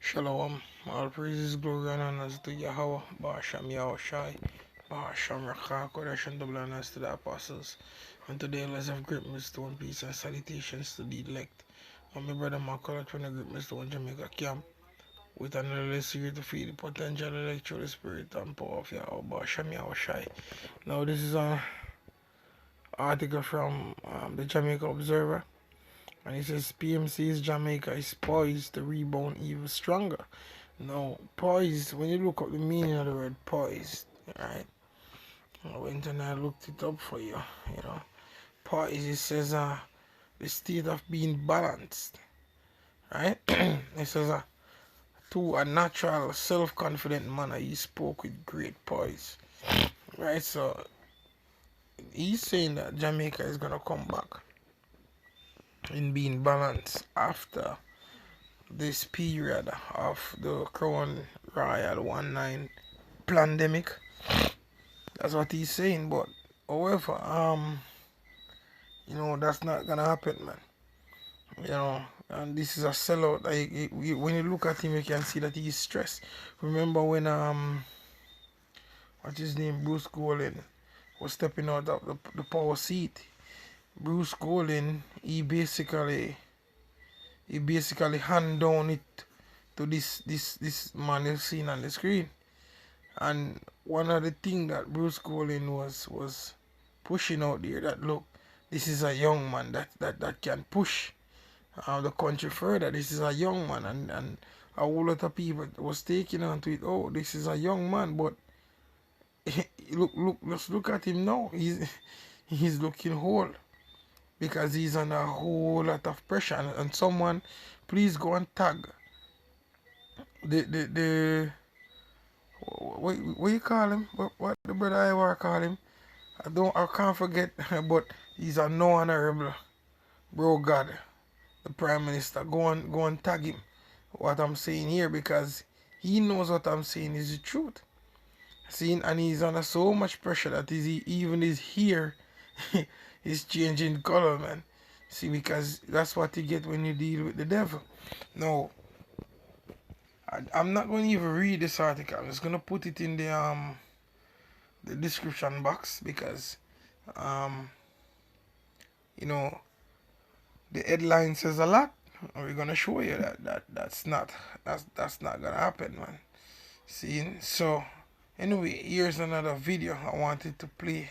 Shalom, all praises, glory, and honors to Yahweh, Ba'asham Yahushai, Ba'asham Rakha, Kodesh, and double honors to the apostles. And today, let's have great milestone, peace, and salutations to the elect. And my brother Mark from the great milestone Jamaica camp, with another series to feed the potential elect through the spirit and power of Yahweh, Ba'asham Yahushai. Now, this is an article from the Jamaica Observer. And it says PMC's Jamaica is poised to rebound even stronger. Now, poised, when you look up the meaning of the word poised, right? I went and I looked it up for you, you know. Poised, it says the state of being balanced, right? It says to a natural, self-confident manner, he spoke with great poise, right? So, he's saying that Jamaica is going to come back in being balanced after this period of the Crown Royal 19 pandemic. That's what he's saying, but however, that's not gonna happen, man. And this is a sellout. When you look at him, you can see that he's stressed. Remember when what's his name, Bruce Golding, was stepping out of the power seat. Bruce Golding, he basically hand down it to this man you've seen on the screen. And one of the things that Bruce Golding was pushing out there, that look, this is a young man that can push the country further. This is a young man, and a whole lot of people was taking on to it. Oh, this is a young man, but let's look at him now. He's looking old because he's under a whole lot of pressure. And someone, please go and tag the what you call him? What the brother I want call him? I can't forget, but he's a no honorable bro God, the Prime Minister. Go and tag him. What I'm saying here, because he knows what I'm saying is the truth. See, and he's under so much pressure that even his hair is changing color, man. See, because that's what you get when you deal with the devil. No, I'm not going to even read this article. I'm just going to put it in the description box, because um you know the headline says a lot. We're gonna show you that's not gonna happen, man. See, so anyway, here's another video I wanted to play.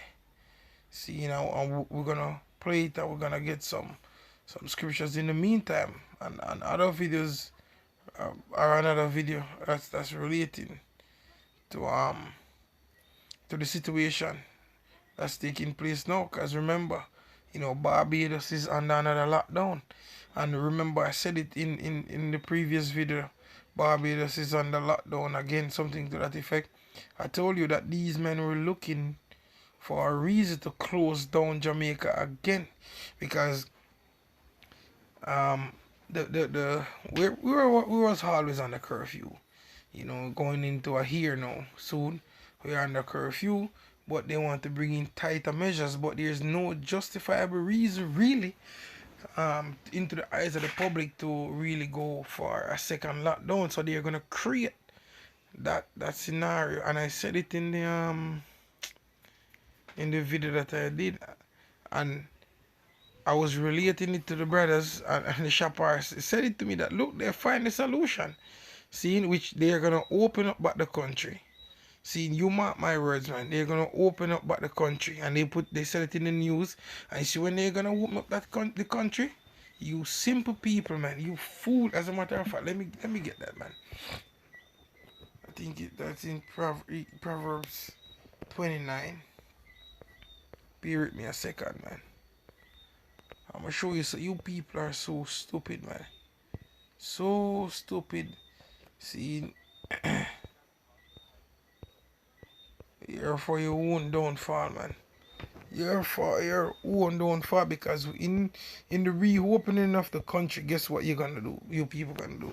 See, and we're gonna play it, and we're gonna get some scriptures in the meantime, and other videos, or another video that's relating to the situation that's taking place now. Because remember, Barbados is under another lockdown. And remember, I said it in the previous video, Barbados is under lockdown again, something to that effect. I told you that these men were looking for a reason to close down Jamaica again, because we was always under curfew. Going into a year now soon, we are under curfew, but they want to bring in tighter measures, but there's no justifiable reason really, into the eyes of the public, to really go for a second lockdown. So they're gonna create that scenario, and I said it in the video that I did, and I was relating it to the brothers, and the shoppers said it to me that look, they find a solution, seeing which they are gonna open up back the country. See, you mark my words, man. They're gonna open up back the country, and they said it in the news. And see, when they're gonna open up the country, you simple people, man, you fool. As a matter of fact, let me get that, man. I think that's in Proverbs 29. Bear with me a second, man. I'm gonna show you. So you people are so stupid, man. So stupid. See. You're for your own downfall, man. You're for your own downfall, because in the reopening of the country, guess what you're gonna do? You people gonna do?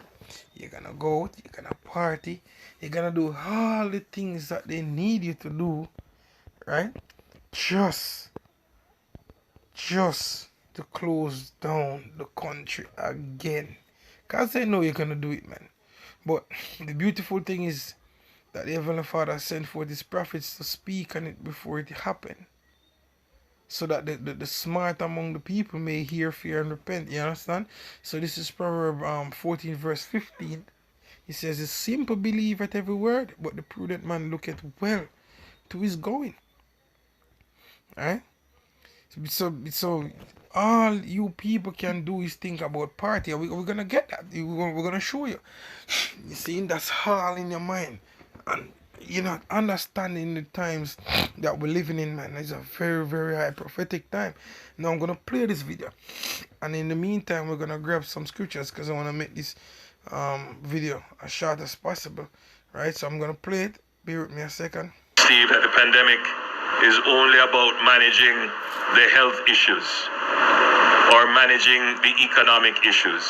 You're gonna go out, you're gonna party, you're gonna do all the things that they need you to do, right? Just to close down the country again. Cause they know you're gonna do it, man. But the beautiful thing is that the Heavenly Father sent forth his prophets to speak on it before it happened. So that the smart among the people may hear, fear, and repent. You understand? So this is Proverbs 14 verse 15. He says, the simple believe at every word, but the prudent man looketh well to his going. Alright? So all you people can do is think about party. We're gonna get that. We're gonna show you. You see, that's all in your mind. And you're not understanding the times that we're living in, man. It's a very, very high prophetic time. Now I'm gonna play this video. And in the meantime, we're gonna grab some scriptures because I wanna make this video as short as possible. Right? So I'm gonna play it. Bear with me a second. Steve, that the pandemic is only about managing the health issues or managing the economic issues.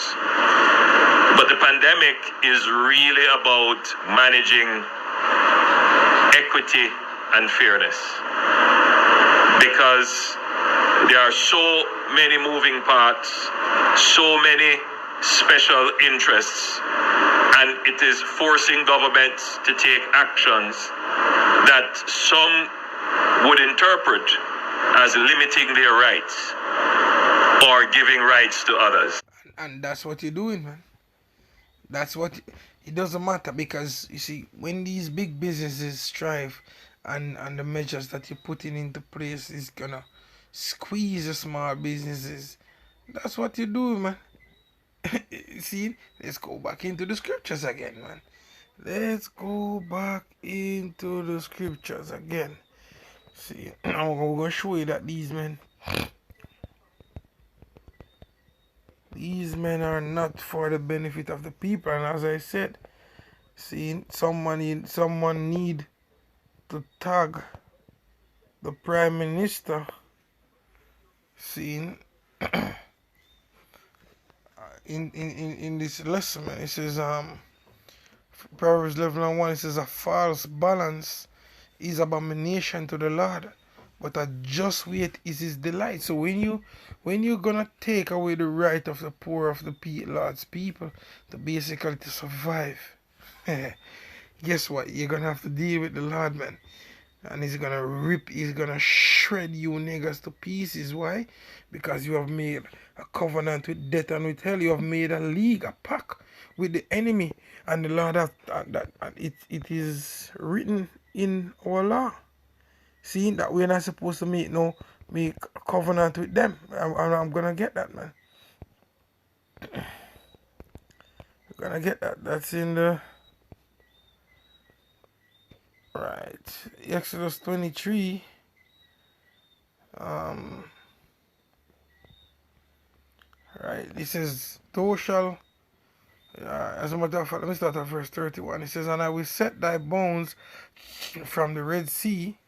But the pandemic is really about managing equity and fairness, because there are so many moving parts, so many special interests, and it is forcing governments to take actions that some would interpret as limiting their rights or giving rights to others. And that's what you're doing, man. That's what it doesn't matter, because you see, when these big businesses strive and the measures that you're putting into place is gonna squeeze the small businesses. That's what you do, man. See, let's go back into the scriptures again, man. Let's go back into the scriptures again. See, I'm gonna show you that these men are not for the benefit of the people. And as I said, see, someone need to tag the Prime Minister. See, in this lesson, man, it says Proverbs 11:1, it says, a false balance is abomination to the Lord, but a just weight is his delight. So when you're gonna take away the right of the poor of the Lord's people to basically to survive, guess what? You're gonna have to deal with the Lord, man. And he's gonna shred you niggas to pieces. Why? Because you have made a covenant with death and with hell. You have made a league, a pact with the enemy. And the Lord it is written in our law. See that we're not supposed to make a covenant with them. I'm gonna get that, man. I'm gonna get that. That's in the right, Exodus 23. Right, this is thou shalt. As a matter of fact, let me start at verse 31. It says, and I will set thy bones from the Red Sea,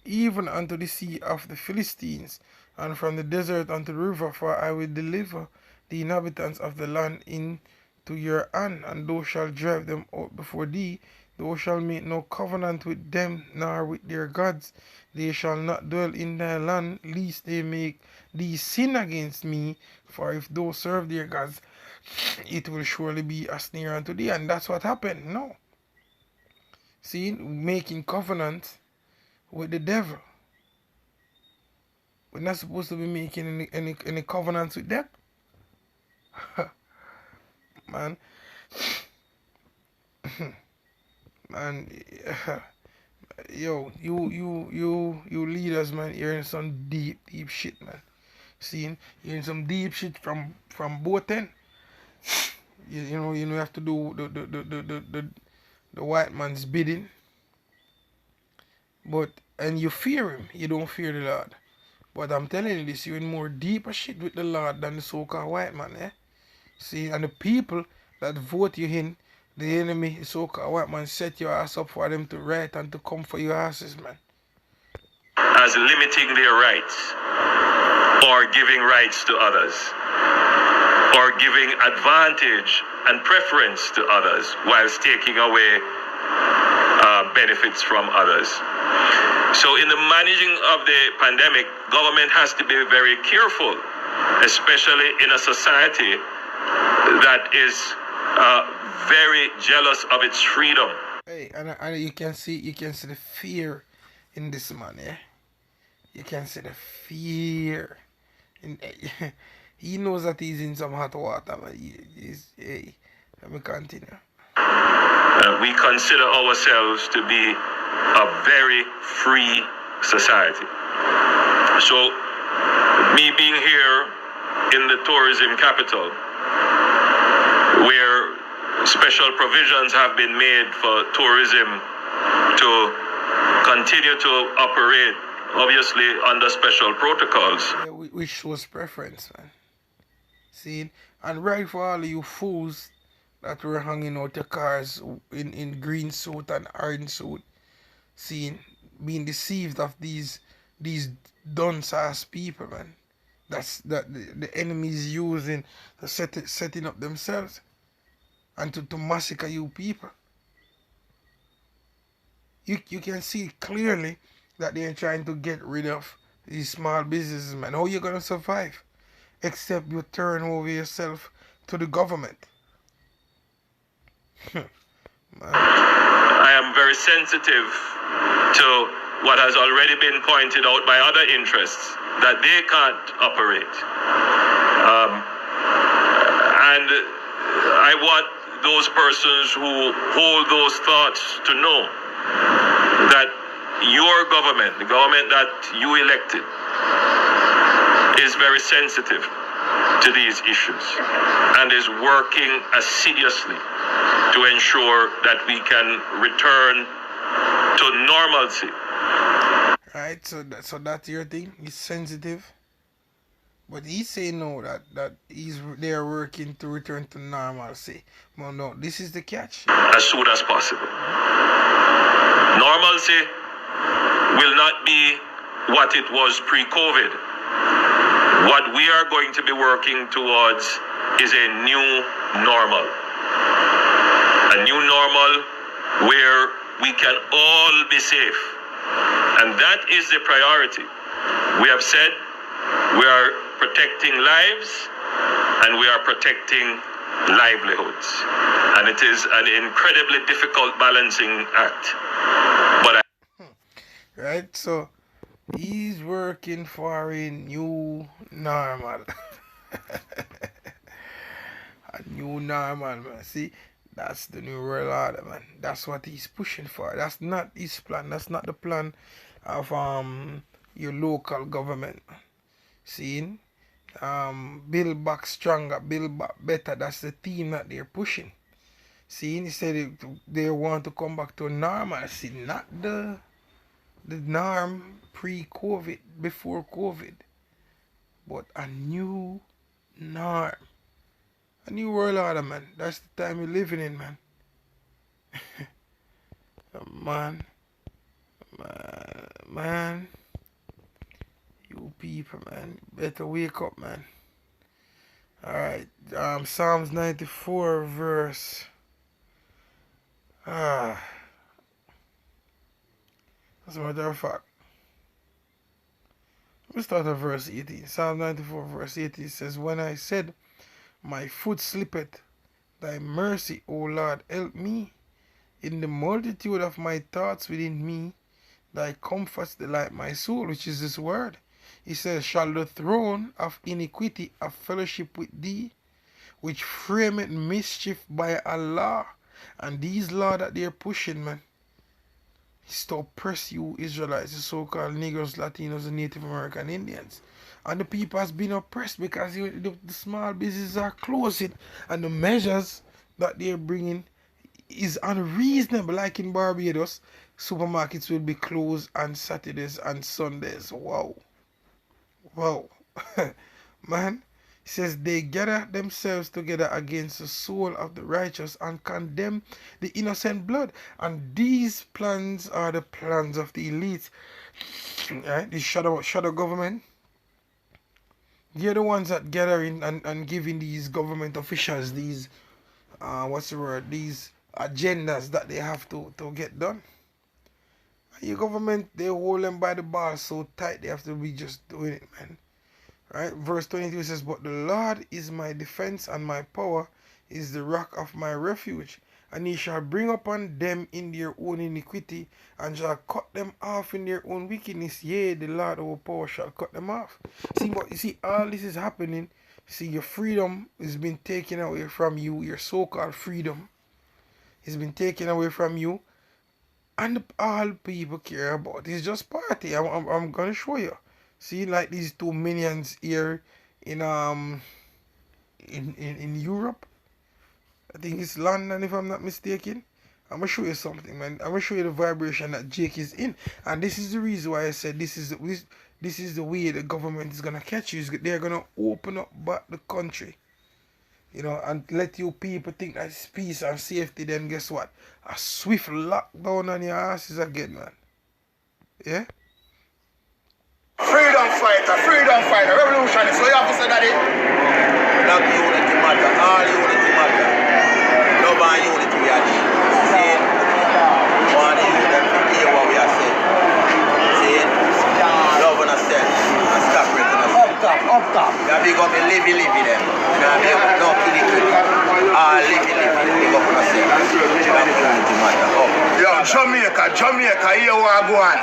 even unto the sea of the Philistines, and from the desert unto the river, for I will deliver the inhabitants of the land into your hand, and thou shalt drive them out before thee. Thou shalt make no covenant with them, nor with their gods. They shall not dwell in thy land, lest they make thee sin against me. For if thou serve their gods, it will surely be a snare unto thee. And that's what happened. No. See, making covenant with the devil. We're not supposed to be making any covenants with them. Man. Man, yo, you leaders, man, you're in some deep shit, man. See, you're in some deep shit from both ends. You know, you have to do the white man's bidding. And you fear him, you don't fear the Lord. But I'm telling you this, you're in more deeper shit with the Lord than the so-called white man, eh? See, and the people that vote you in, the enemy, the so-called white man, set your ass up for them to write and to come for your asses, man. As limiting their rights or giving rights to others or giving advantage and preference to others whilst taking away benefits from others. So in the managing of the pandemic, government has to be very careful, especially in a society that is very jealous of its freedom. Hey, and you can see the fear in this man, yeah. You can see the fear. In, he knows that he's in some hot water, man. Hey, let me continue. We consider ourselves to be a very free society. So, me being here in the tourism capital, where special provisions have been made for tourism to continue to operate, obviously under special protocols. Yeah, we shows preference, man. See, and right for all of you fools that were hanging out your cars in green suit and orange suit, seeing being deceived of these dunce ass people, man. That's that the enemy is using to setting up themselves and to massacre you people. You can see clearly that they're trying to get rid of these small businesses, man. How you gonna survive? Except you turn over yourself to the government. I am very sensitive to what has already been pointed out by other interests, that they can't operate. And I want those persons who hold those thoughts to know that your government, the government that you elected, is very sensitive to these issues and is working assiduously to ensure that we can return to normalcy. Right, so that's your thing. He's sensitive, but he's saying no, that they're working to return to normalcy. Well, no, this is the catch. As soon as possible. Normalcy will not be what it was pre-COVID. What we are going to be working towards is a new normal. A new normal where we can all be safe. And that is the priority. We have said we are protecting lives and we are protecting livelihoods. And it is an incredibly difficult balancing act. But right, so he's working for a new normal. A new normal, man. See, that's the new world order, man. That's what he's pushing for. That's not his plan. That's not the plan of your local government. See, build back stronger, build back better. That's the theme that they're pushing. See, he said they want to come back to normalcy, not the norm pre-COVID, before COVID, but a new norm. A new world order, man. That's the time we're living in, man. Man. You people, man. Better wake up, man. Alright. Psalms 94 verse. As a matter of fact. Let's start at verse 18. Psalm 94 verse 18 says, when I said, my foot slippeth, thy mercy, O Lord, help me. In the multitude of my thoughts within me, thy comforts delight my soul, which is this word. He says, shall the throne of iniquity have fellowship with thee, which frameth mischief by Allah? And these law that they're pushing, man, is to oppress you Israelites, the so-called Negroes, Latinos, and Native American Indians. And the people has been oppressed because the small businesses are closing, and the measures that they're bringing is unreasonable. Like in Barbados, supermarkets will be closed on Saturdays and Sundays. Wow. Man, he says they gather themselves together against the soul of the righteous and condemn the innocent blood. And these plans are the plans of the elites, right? The shadow government. They're the ones that gathering and giving these government officials these these agendas that they have to get done. And your government, they hold them by the ball so tight they have to be just doing it, man. Right? Verse 22 says, but the Lord is my defense and my power. is the rock of my refuge, and he shall bring upon them in their own iniquity, and shall cut them off in their own wickedness. Yea, the Lord our power shall cut them off. See, but you see, all this is happening. See, your freedom has been taken away from you. Your so-called freedom has been taken away from you, and all people care about is just party. I'm gonna show you. See, like these two minions here in in Europe. I think it's London, if I'm not mistaken. I'm gonna show you something, man. I'm gonna show you the vibration that Jake is in, and this is the reason why I said this is the way the government is gonna catch you. They're gonna open up back the country, you know, and let you people think that it's peace and safety. Then guess what? A swift lockdown on your asses again, man. Yeah. Freedom fighter, revolutionist. So you have to say that it. Black unity matter, all unity matter. Love and unity we are doing. See, one of you them hear what we are saying. See, love on ourselves and stop breaking us. Up top. You have to go and live them. You know, big up, no killing. All live, big up on ourselves. Black unity matter. Yo, Jamaica, here we are going.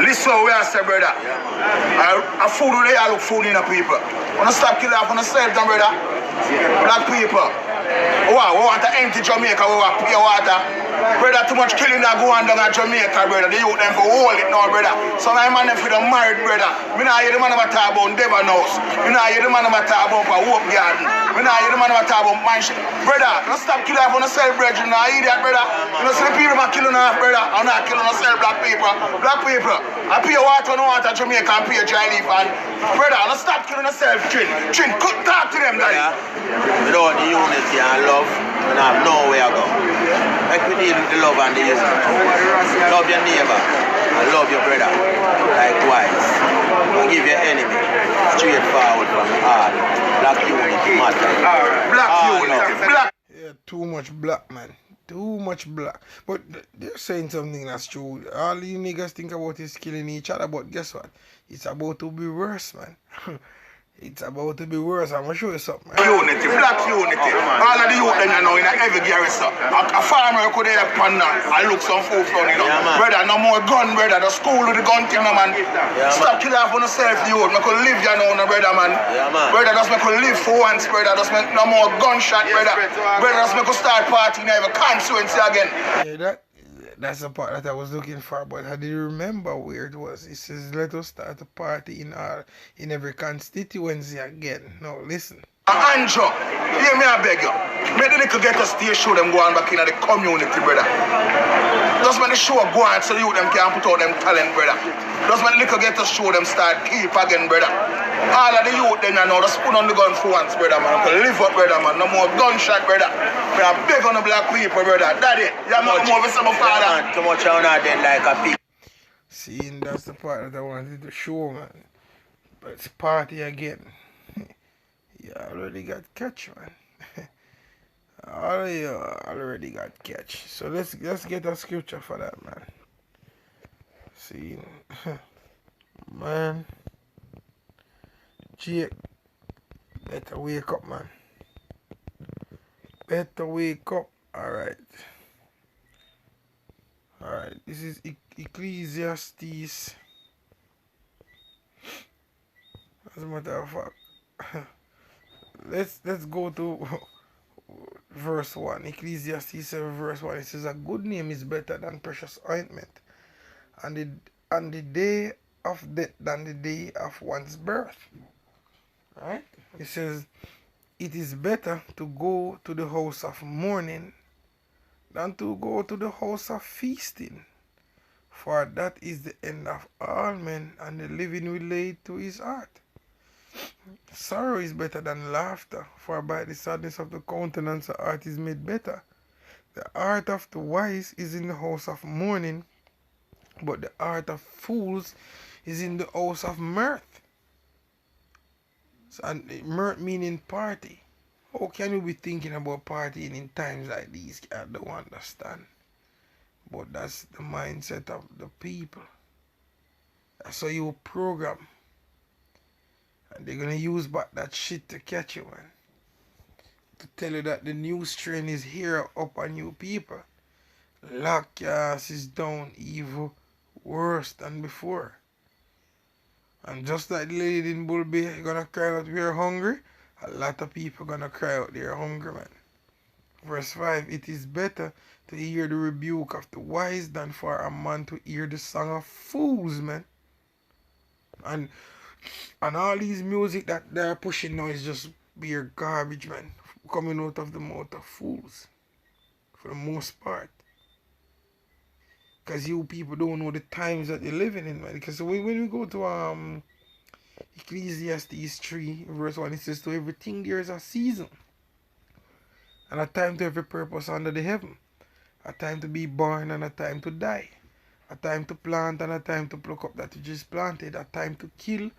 Listen what we are saying, brother. I food they all look food in the people. Wanna stop killing off on yourself, brother. Black people. Wow, we want to empty Jamaica, we want pure water. Brother, too much killing that go on down at Jamaica, brother. The youth them for hold it now, brother. So my man them for the married, brother. Me not hear the man about talk about Devon House. Me not hear the man about talk about Hope Garden. Me not hear the man about talk about Mansion. Brother, don't stop killing off on yourself, brother. You know, idiot, brother. You know, see the people are killing off, brother. I'm not killing yourself, black people. Black people. I pay water, no water, Jamaica, and pay dry leaf. And brother, don't stop killing yourself, Chin. Chin, could talk to them, daddy. Without the unity and love, and I have nowhere to go. Like we need the love and the unity. Love your neighbor and love your brother. Likewise. And give your enemy straightforward from the heart. Black unity matter. Black unity. Black. Yeah, too much black, man. Too much black. But they're saying something that's true. All you niggas think about is killing each other, but guess what? It's about to be worse, man. It's about to be worse. I'm gonna show you something, man. Unity, black unity. All of the youth them you know in every garrison. A farmer could have pan and look some food from you know. Yeah, brother, no more gun, brother. The school with the gun thing, no, man. Yeah, stop killing off on yourself, the youth. Make you live, you know, no, brother, man. Yeah, man. Brother, just make you live for once, brother. Just make no more gunshot, brother. Brother, just make you start partying in every constituency again. Yeah, that's the part that I was looking for, but I didn't remember where it was. It says, let us start a party in every constituency again. Now, listen. Andrew, hear me, I beg you. Make the little get us to show them go on back in the community, brother. Just make the show go on so you them can put out them talent, brother. Just make the little get us show them start keep again, brother. All of the youth then you know, just put on the gun for once, brother, man. Live up, brother, man. No more gunshot, brother. We are big on the black people, brother. Daddy, you're not more of a father. Too much on that then like a pig. See, that's the part that I wanted to show, man. But it's party again. You already got catch, man. Already got catch. So let's get a scripture for that, man. See, man. Jake, better wake up, man. Better wake up. Alright. This is Ecclesiastes. As a matter of fact. Let's go to verse 1. Ecclesiastes 7 verse 1. It says, a good name is better than precious ointment, and the day of death than the day of one's birth. Right? It says, it is better to go to the house of mourning than to go to the house of feasting, for that is the end of all men, and the living will lay to his heart. Sorrow is better than laughter, for by the sadness of the countenance the heart is made better. The heart of the wise is in the house of mourning, but the heart of fools is in the house of mirth. So, and mirth meaning party. How can you be thinking about partying in times like these? I don't understand. But that's the mindset of the people. That's how you program. And they're gonna use back that shit to catch you, man. to tell you that the new strain is here upon you people. Lock your asses down even worse than before. And just like the lady in Bull Bay gonna cry out we're hungry, a lot of people gonna cry out they're hungry, man. Verse 5, it is better to hear the rebuke of the wise than for a man to hear the song of fools, man. And all these music that they're pushing now is just beer garbage, man. Coming out of the mouth of fools. For the most part. Because you people don't know the times that you're living in, man. Because when we go to Ecclesiastes 3, verse 1, it says, to everything there is a season. And a time to every purpose under the heaven. A time to be born and a time to die. A time to plant and a time to pluck up that which is planted. A time to kill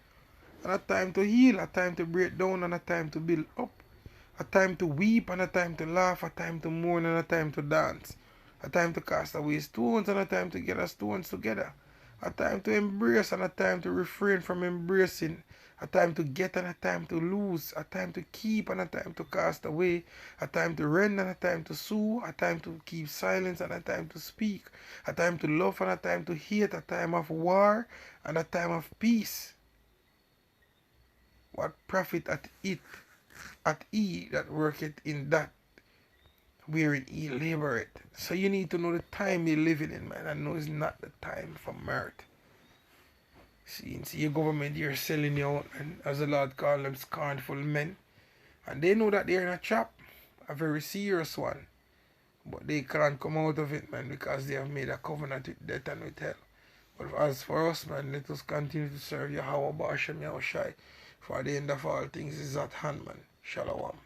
and a time to heal. A time to break down and a time to build up. A time to weep and a time to laugh. A time to mourn and a time to dance. A time to cast away stones and a time to gather stones together. A time to embrace and a time to refrain from embracing. A time to get and a time to lose. A time to keep and a time to cast away. A time to rend and a time to sue. A time to keep silence and a time to speak. A time to love and a time to hate. A time of war and a time of peace. What profit at he that worketh in that wherein he laboureth. So you need to know the time you're living in, man. And know it's not the time for mirth. See your government here selling you out, and as the Lord call them, scornful men. And they know that they're in a trap, a very serious one. But they can't come out of it, man, because they have made a covenant with death and with hell. But as for us, man, let us continue to serve Yahweh Bashem Yahushai. For the end of all things is at hand, man. Shalom.